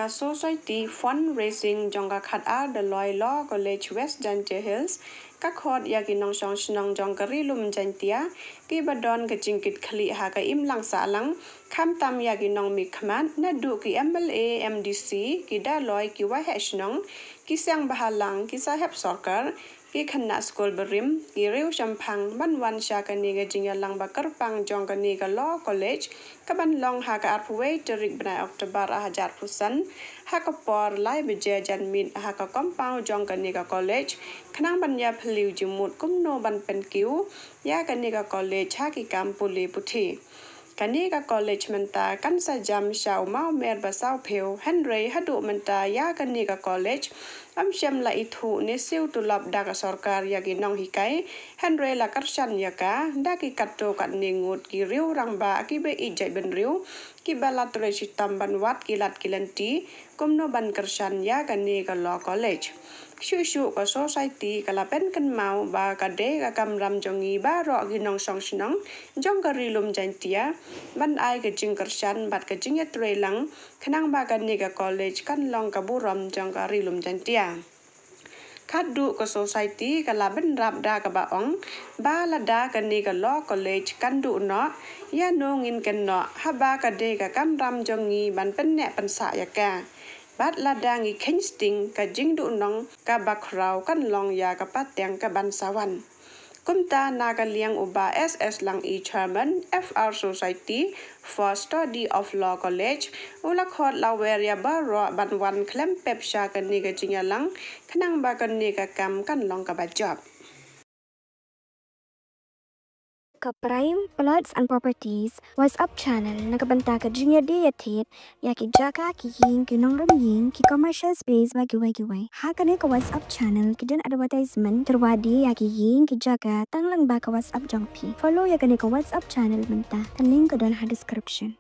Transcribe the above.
ka society fundraising jongga khat the loy law college West Jante Hills ka khot yagi nong song snong jong ka rilum jantia ki badon ka jingkit khali ha ka im lang sa lang kham tam yagi nong mi khman na du ki MLA MDC ki da loy ki wa he snong ki sang bahalang ki sa hep sarkar ki khanna school berim ki reu champang ban wan sha ka ni ga jingya lang ba karpang jong ka ni ga law college ka ban long ha ka arpwe terik bna October 1000 ha ka por lai beje jan min ha ka compound jong ka ni ga college khnang ban ya phliu jimut kum no ban pen kiu ya ka ni ga college ha ki kam puli puthi Kaniga college menta kan sa jam shau mau mer ba sau pheu Henry hadu menta ya kaniga college am shem la ithu ne siu tu lap da ka sarkar ya gi nong hikai Henry la karshan ya ka da ki katto kan ningut ki riu rang ba ki be i jai ben riu ki bala tre sitam ban wat ki lat kilanti kumno ban karshan ya kaniga law college Shushu ka society ka lapen kan mau ba ka de ka kamram jongi ba ro gi nong song snong jong ka rilum jantia ban ai ka jing karshan bat ka jing tre lang khnang ba ka ni ka college kan long ka buram jong ka rilum jantia Khadu ka society ka laben rap da ka ba ong ba la da ka ni ka law college kan du no ya no ngin kan no ha ba ka de ka kamram jongi ban pen ne pan sa ya ka Bat ladangi Kingsting ka jingdu nong ka bakrau kan long ya ka patyang ka bansawan. Kumta naga liang uba SS lang i chairman FR Society for Study of Law College ulak hot laweria baro banwan klem pepsha ka niga jingya lang kanang ba ka niga kam kan long ka ba job. Ka Prime Plots and Properties WhatsApp channel nakabanta ka junior di yatit ya ki jaka ki king ki nong ring ki commercial space ba giway ha ka ka WhatsApp channel ki dan advertisement terwadi ya ki king ki jaka tang lang ba ka WhatsApp jong pi follow ya ka WhatsApp channel menta tan link ko dan ha description